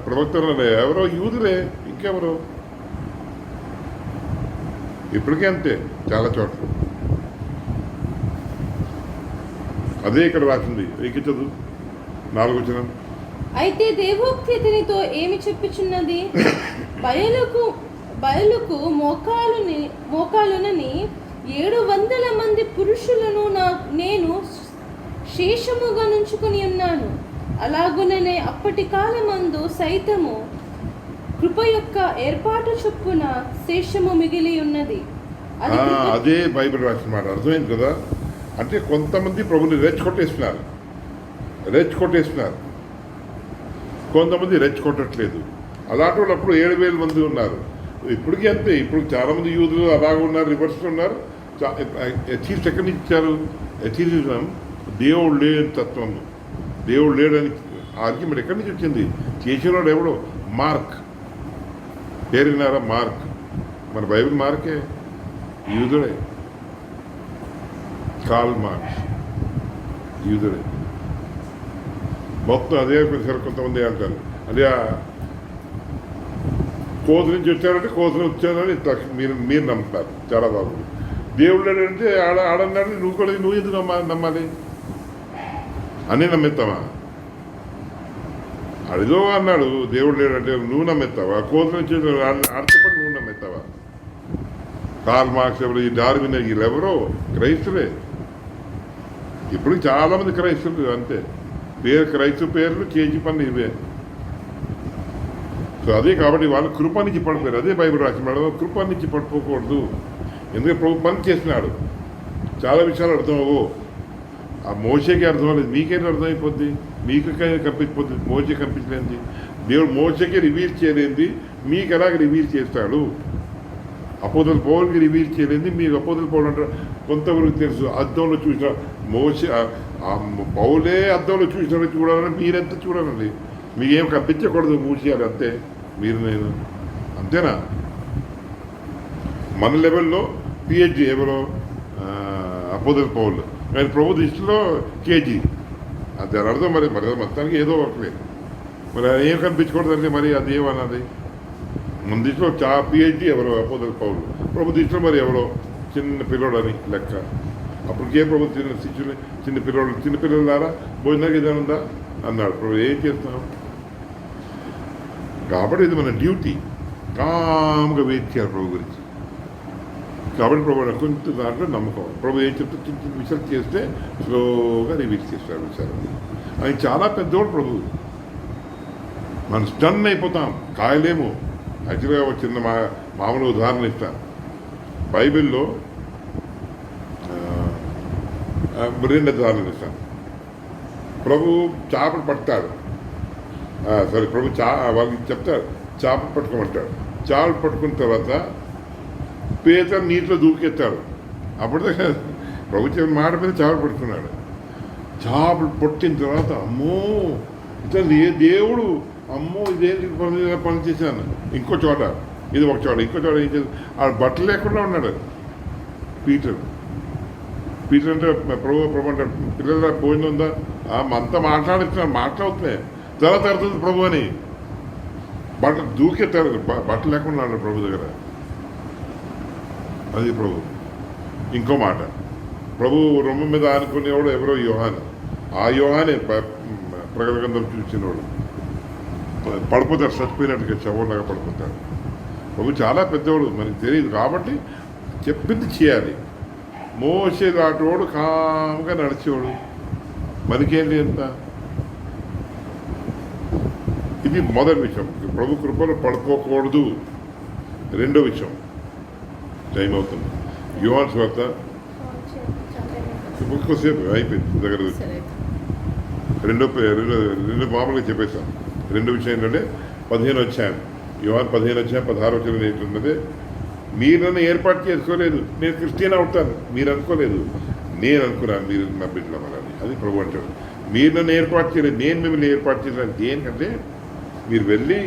ప్రవక్తలు ఎవరో యూదులే, ఇంకెవరు? ఇప్పటికే అంతే చాలా చోట్ల. అదే ఇక్కడ రాసింది. ఇంక చదువు 4వ వచనం. అయితే దేవోక్తి అతనితో ఏమి చెప్పుచున్నది? బయలుకు మోకాలునని 700 మంది పురుషులను నేను శేషముగా నుంచుకొని ఉన్నాను. అలాగుననే అప్పటి కాలమందు సైతము కృప యొక్క ఏర్పాటు చొప్పున శేషము మిగిలి ఉన్నది. అదే బైబిల్ రాసిన మాట. అర్థమైంది కదా? అంటే కొంతమంది ప్రభుని రెచ్చగొట్టేస్తున్నారు, కొంతమంది రెచ్చగొట్టట్లేదు. అలాంటి వాళ్ళు అప్పుడు 7,000 మంది ఉన్నారు. ఇప్పటికీ అంతే. ఇప్పుడు చాలామంది యూదులు అలాగే ఉన్నారు, రివర్స్లో ఉన్నారు. అథీస్ట్ ఎక్కడి నుంచి ఇచ్చారు? అథీజం దేవుడు లేని తత్వం, దేవుడు లేడని ఆర్గ్యుమెంట్ ఎక్కడి నుంచి వచ్చింది? చేసేవాడు ఎవడో మార్క్, పేరున్నారా? మార్క్. మన బైబిల్ మార్కే, యూదుడే. కార్ల్ మార్క్స్ యూదుడే. మొత్తం అదే సరే. కొంతమంది అంటారు అదే కోత నుంచి వచ్చారంటే కోత వచ్చారని మీరు నమ్ముతారు. చాలా బాగుంది. దేవుడు అంటే ఆడన్నాడు, నువ్వు ఎందుకు నమ్మాలి? అన్నీ నమ్మెత్తావా? అడిదో అన్నాడు దేవుడు లేడంటే నువ్వు నమ్మెత్తావా? కోత నుంచి ఆడచెప్పటి నువ్వు నమ్మెత్తావా? కార్ల్ మార్క్స్ ఎవరు? ఈ డార్విన్ వీళ్ళెవరో క్రైస్తులే. ఇప్పుడు చాలామంది క్రైస్తులు అంతే. క్రైస్తవ పేర్లు కేజీ పనులు ఇవే. సో అదే కాబట్టి వాళ్ళు కృప నుంచి పడిపోయారు. అదే బైబిల్ రాసినాడు, కృప నుంచి పడిపోకూడదు. ఎందుకంటే ప్రభు పని చేసినాడు. చాలా విషయాలు అర్థం అవ్వవు. ఆ మోషేకి అర్థం అవ్వలేదు, మీకైనా అర్థమైపోద్ది, మీకు కనిపించిపోతుంది. మోషే కనిపించలేంది, దేవుడు మోషేకి రివీల్ చేయలేంది, మీకు ఎలాగ రివీల్ చేస్తాడు? అపోదల పౌరులకి రివీల్ చేయలేంది మీకు అపోదల పౌరులు అంటారు. కొంతవరకు తెలుసు. అద్దంలో చూసిన మోషే, పౌలే అద్దంలో చూసినట్టు చూడాలని మీరెంత చూడాలండి? మీకేం కనిపించకూడదు, మూసేయాలి అంతే. మీరు నేను అంతేనా? మన లెవెల్లో పిహెచ్డి ఎవరో అపోదల పౌరులు, కానీ ప్రభు దృష్టిలో కేజీ. అది అర్థం. మరి మొత్తానికి ఏదో ఒకలేదు. మరి ఏం కనిపించకూడదండి, మరి అది ఏమన్నది? మన దృష్టిలో పిహెచ్డి ఎవరో అపోదల పౌరులు, ప్రభు దృష్టిలో మరి ఎవరో చిన్న పిల్లోడని లెక్క. అప్పటికే ప్రభు చిన్న పిల్లలు ద్వారా భోజనానికి ఏదైనా ఉందా అన్నాడు. ప్రభు ఏం చేస్తున్నాం? కాబట్టి ఇది మన డ్యూటీ. కామ్గా వెయిట్ చేయాలి ప్రభు గురించి. కాబట్టి ప్రభు కొంచెం దాంట్లో నమ్మకం. ప్రభు ఏం చెప్తే చిన్న చిన్న విషయాలు చేస్తే స్లోగా రివీల్ చేస్తాడు విషయాలు. ఆయన చాలా పెద్దోడు ప్రభు. మనం స్టన్ అయిపోతాం, కాయలేము. యాక్చువల్గా ఒక చిన్న మామూలు ఉదాహరణ ఇస్తాను. బైబిల్లో 2 ఉదాహరణలు ఇస్తాను. ప్రభు చేపలు పడతాడు. సరే, ప్రభు వాళ్ళకి చెప్తాడు చేపలు పట్టుకోమంటాడు. చేపలు పట్టుకున్న తర్వాత పేద నీటిలో దూకెత్తాడు. అప్పుడు ప్రభు చెప్పిన మాట మీద చేపలు పట్టుకున్నాడు. చేపలు పట్టిన తర్వాత అమ్మో ఇతను దేవుడు, అమ్మో ఇదేంటి పని చేశాను. ఇంకో చోట ఇది ఒక చోట, ఇంకో చోట ఏం చేసి ఆ బట్టలు లేకుండా ఉన్నాడు పీటర్ అంటే ప్రభు అంటే పిల్లల భోజనం ఉందా? అంతా మాట్లాడుతున్నాడు, మాట్లాడుతున్నాయి. తర్వాత అర్థం ప్రభు అని బట్టలు దూకెత్తారు. బట్టలు లేకుండా ఉన్నాడు ప్రభు దగ్గర. అది ప్రభు. ఇంకో మాట, ప్రభు రొమ్మ మీద ఆనుకునేవాడు ఎవరో యోహాను. ఆ యోహానే ప్రకటన గ్రంథం చూసినవాడు. పడిపోతాడు, చచ్చిపోయినట్టుగా శవంలాగా పడిపోతాడు. ప్రభు చాలా పెద్దవాడు, మనకి తెలియదు కాబట్టి చెప్పింది చేయాలి. మోసే దాటోడు కామ్గా నడిచేవాడు, మనకేంటి ఎంత. ఇది మొదటి విషయం, ప్రభు కృపలో పడిపోకూడదు. రెండో విషయం, టైం అవుతుంది. యోహాను సువార్త ఒక్కసేపు అయిపోయింది దగ్గర. రెండు మామూలుగా చెప్పేశాను. రెండో విషయం ఏంటంటే 15 అధ్యాయం, యోహాను 15 అధ్యాయం 16 వచనం ఏంటంటే, మీరు నన్ను ఏర్పాటు చేసుకోలేదు, నేను క్రిస్టియన్ అవుతాను మీరు అనుకోలేదు, నేను అనుకున్నాను మీరు నా బిడ్డలు అవ్వాలని. అది ప్రభు అంటాడు. మీరు నన్ను ఏర్పాటు చేయలేదు, నేను మిమ్మల్ని ఏర్పాటు చేయాలని. దేనికంటే మీరు వెళ్ళి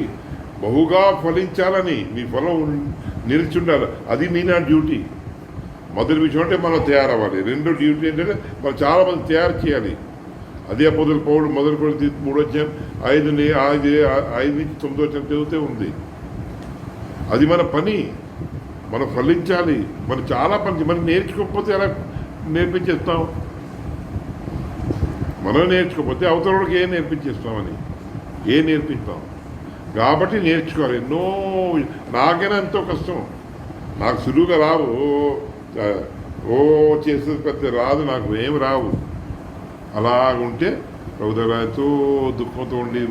బహుగా ఫలించాలని, మీ ఫలం నిలిచి ఉండాలి. అది మీ నా డ్యూటీ. మొదటి విషయం అంటే మనం తయారవ్వాలి. రెండో డ్యూటీ ఏంటంటే మనం చాలామంది తయారు చేయాలి. అదే అపోస్తలుల పౌలు మొదటి కొరింథీ 3వ అధ్యాయం 5 నుంచి 9 చదివితే ఉంది. అది మన పని, మనం ఫలించాలి. మనం చాలా పని మనం నేర్చుకోకపోతే ఎలా నేర్పించేస్తాం? మనం నేర్చుకోకపోతే అవతలకి ఏం నేర్పించేస్తామని ఏం నేర్పిస్తాం కాబట్టి నేర్చుకోవాలి. ఎన్నో నాకైనా ఎంతో కష్టం, నాకు సులువుగా రావు. ఓ చేసేది పెద్ద రాదు, నాకు ఏం రావు. అలాగుంటే ప్రభు దగ్గర ఎంతో దుఃఖంతో ఉండి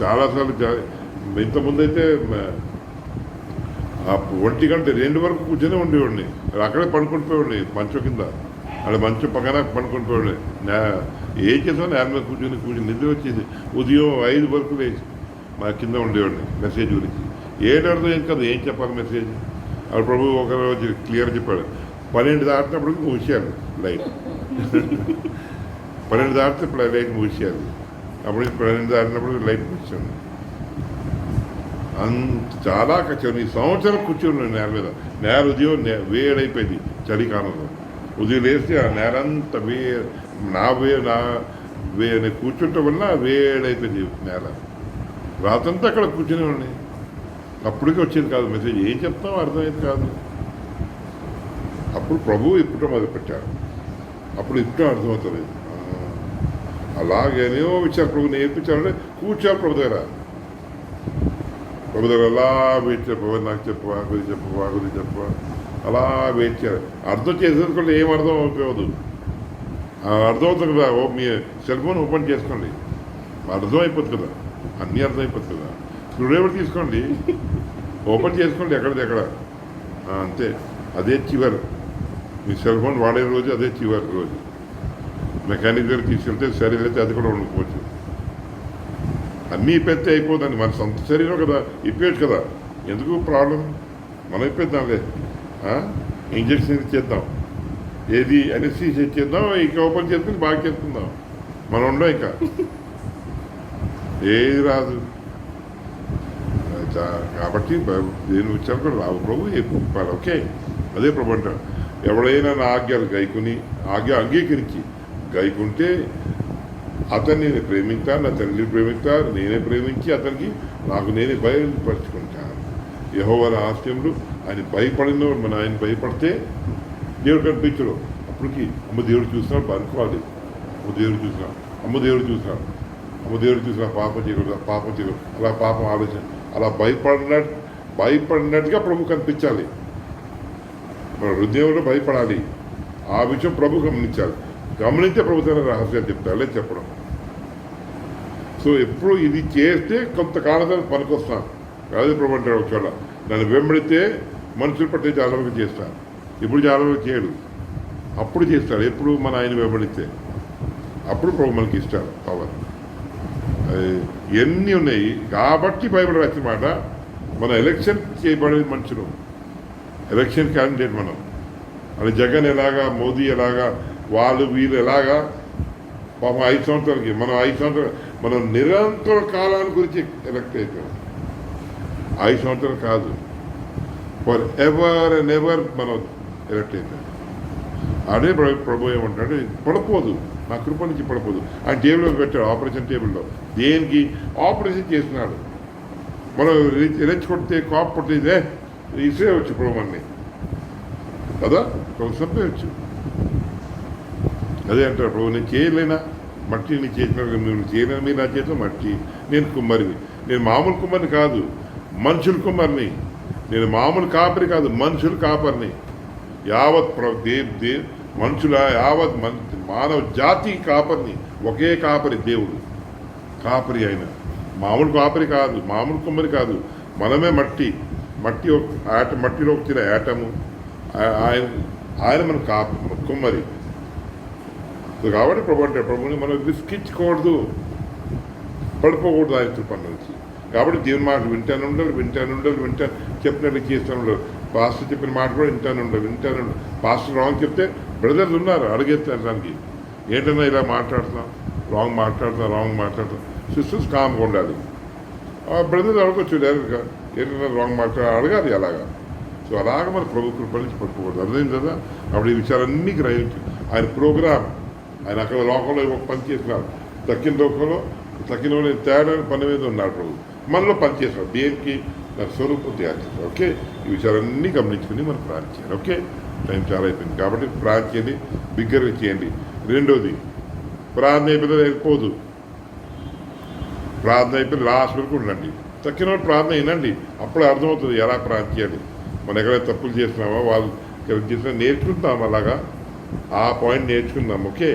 చాలాసార్లు ఇంతకుముందు అయితే 1 గంట 2 వరకు కూర్చొని ఉండేవాడిని. అక్కడే పడుకొని పోయేవాడిని మంచం కింద, అక్కడ మంచం పక్కన పడుకొని పోయేవాడిని. ఏం చేసాను నేల మీద కూర్చొని నిద్ర వచ్చేది. ఉదయం 5 వరకు లేచి మా కింద ఉండేవాడిని మెసేజ్ గురించి. ఏటర్థం ఏం కదా, ఏం చెప్పాలి మెసేజ్. అప్పుడు ప్రభు ఒక రోజు క్లియర్ చెప్పాడు, 12 దాటినప్పుడు మూసేయాలి లైట్. 12 దాటితే లైట్ మూసేయాలి. అప్పుడు 12 దాటినప్పుడు లైట్ మూసాను. అంత చాలా కష్టం. ఈ సంవత్సరం కూర్చొని నేల మీద, నేల ఉదయం వేడైపోయింది చలికాలంలో. ఉదయం లేస్తే ఆ నేల అంతా నేను కూర్చుంటే వల్ల వేడైపోయింది నేల. రాత్రంతా అక్కడ కూర్చునే ఉండి అప్పటికే వచ్చేది కాదు మెసేజ్. ఏం చెప్తామో అర్థమయ్యేది కాదు. అప్పుడు ప్రభు ఇప్పటం మొదలుపెట్టాడు. అప్పుడు ఇప్పటం అర్థమవుతుంది. అలాగేనో విషయాలు ప్రభు నేర్పించాలంటే కూర్చోాలి ప్రభు దగ్గర. ప్రభు దగ్గర అలా వెయిట్ చెప్పవా, నాకు చెప్పవా, గురి చెప్పవా, గురి చెప్పవా, అలా వెయిట్ చేయాలి. అర్థం చేసేది ఏం అర్థం అవుతుంది. అర్థమవుతుంది కదా. మీ సెల్ ఫోన్ ఓపెన్ చేసుకోండి, అర్థం అయిపోతుంది కదా, అన్నీ అర్థం అయిపోతుంది కదా. స్క్రూడ్రైవర్ తీసుకోండి, ఓపెన్ చేసుకోండి ఎక్కడిది ఎక్కడ, అంతే. అదే చివరి మీ సెల్ ఫోన్ వాడే రోజు అదే చివరి రోజు. మెకానిక్ దగ్గర తీసుకెళ్తే శరీరం అయితే అది కూడా ఉండకపోవచ్చు. అన్నీ ఇప్పెత్తే అయిపోదండి. మన సొంత శరీరం కదా, ఇప్పేయచ్చు కదా, ఎందుకు ప్రాబ్లం. మనం ఇప్పేద్దాంలే, ఇంజక్షన్ ఇచ్చేద్దాం, ఏది అనెస్థీసియా ఇచ్చేద్దాం, ఇంకా ఓపెన్ చేసుకుని బాగా చేసుకుందాం. మనం ఉండం ఇంకా ఏది రాదు. కాబట్టి దేని వచ్చారు కూడా రావు ప్రభు చెప్పాలి. ఓకే, అదే ప్రభు అంటారు. ఎవడైనా నా ఆజ్ఞలు గైకుని అంగీకరించి గైకుంటే అతన్ని నేను ప్రేమించాను, నా తండ్రిని ప్రేమించాను, నేనే ప్రేమించి అతనికి నాకు నేనే బయలుపరుచుకుంటాను. యెహోవా ఆశ్రయములు ఆయన భయపడినవాడు. మన ఆయన భయపడితే దేవుడు కనిపించడు. అప్పటికి అమ్మ దేవుడు చూసినాడు అనుకోవాలి. దేవుడు చూసినాడు, దేవుడు చూసినా పాపం చేయకూడదు. అలా పాపం ఆలోచన, అలా భయపడినట్టుగా ప్రభు కనిపించాలి. మన హృదయంలో భయపడాలి. ఆ విషయం ప్రభు గమనించాలి. గమనించే ప్రభు తన రహస్యాలు చెప్తాలే చెప్పడం. సో ఎప్పుడు ఇది చేస్తే కొంతకాలం పనికొస్తాను. అదే ప్రభు అంటాడు ఒకవేళ నన్ను వెంబడితే మనుషులు పట్టే చాలా వరకు చేస్తాను. ఇప్పుడు చాలా వరకు చేయడు, అప్పుడు చేస్తాడు. ఎప్పుడు మన ఆయన వెంబడితే అప్పుడు ప్రభు మనకి ఇస్తాడు పవర్. ఇవన్నీ ఉన్నాయి కాబట్టి బైబిల్ రాసిన మాట. మన ఎలక్షన్ చేయబడేది మనుషులు, ఎలక్షన్ క్యాండిడేట్ మనం. అది జగన్ ఎలాగా, మోదీ ఎలాగా, వాళ్ళు వీళ్ళు ఎలాగా. పాపం 5 సంవత్సరాలకి మనం 5 సంవత్సరాలు మనం నిరంతర కాలాన్ని గురించి ఎలక్ట్ అయిపోయాం. 5 సంవత్సరాలు కాదు, ఫర్ ఎవర్ అండ్ ఎవర్ మనం ఎలక్ట్ అయిపోయాం. అదే ప్రభు ఏమంటాడు, పడిపోదు, నా కృప నుంచి పడిపోదు. ఆయన టేబుల్లో పెట్టాడు, ఆపరేషన్ టేబుల్లో. దేనికి ఆపరేషన్ చేస్తున్నాడు. మనం రెచ్చుకొడితే కాపు పట్టితే ఇసేయవచ్చు ప్రభు అన్ని కదా, ప్రభు చంపేయచ్చు. అదే అంటారు ప్రభు, నేను చేయలేనా, మట్టి నీ చేసిన నువ్వు చేయలేనా, మీరు నా చేతిలో మట్టి, నేను కుమ్మరిని. నేను మామూలు కుమ్మరిని కాదు, మనుషుల కుమ్మరిని. నేను మామూలు కాపరి కాదు, మనుషుల కాపరిని. యావత్ మనుషుల యావత్ మానవ జాతి కాపరిని. ఒకే కాపరి దేవుడు, కాపరి ఆయన. మామూలు కాపరి కాదు, మామూలు కుమ్మరి కాదు. మనమే మట్టిలో వచ్చిన యాటము. ఆయన మన కుమ్మరి. కాబట్టి ప్రభు అంటే ప్రభుని మనం విసికించకూడదు, పడిపోకూడదు ఆయన కృప నుంచి. కాబట్టి దేవుని మాట వింటాను ఉండాలి. చెప్పినట్టు చేస్తాను ఉండాలి. పాస్టర్ చెప్పిన మాట కూడా వింటాను ఉండాలి. పాస్టర్ రాంగ్ చెప్తే బ్రదర్స్ ఉన్నారు అడిగేస్తారు దానికి, ఏంటన్నా ఇలా మాట్లాడుతున్నాం, రాంగ్ మాట్లాడుతున్నాం. సిస్టర్స్ కామ్గా ఉండాలి. బ్రదర్స్ అడగొచ్చు డైరెక్ట్గా, ఏంటన్నా రాంగ్ అడగాలి అలాగా. సో అలాగ మన ప్రభు కృప నుంచి పట్టుకోకూడదు. అర్థమైంది కదా. అప్పుడు ఈ విషయాలన్నీ గ్రహించు. ఆయన ప్రోగ్రామ్, ఆయన అక్కడ లోకంలో ఒక పని చేసినారు. తక్కిన తేడా పని మీద ఉన్నాడు ప్రభు. మనలో పని చేసినాడు. దేనికి నా స్వరూపం తయారు చేశారు. ఓకే, ఈ విషయాలన్నీ గమనించుకుని మనం ప్రార్థన చేయాలి. ఓకే, టైం చాలా అయిపోయింది కాబట్టి ప్రార్థన చేయండి, బిగ్గరగా చేయండి. రెండోది ప్రార్థన అయిపోతే వెళ్ళిపోదు. ప్రార్థన అయిపోయి లాస్ట్ వరకు ఉండండి. తక్కిన వాళ్ళు ప్రార్థన వినండి, అప్పుడే అర్థమవుతుంది ఎలా ప్రార్థన చేయాలి. మనం ఎక్కడైతే తప్పులు చేస్తున్నామో వాళ్ళు ఎక్కడ చేసినా నేర్చుకుంటాం, అలాగా ఆ పాయింట్ నేర్చుకుందాం. ఓకే.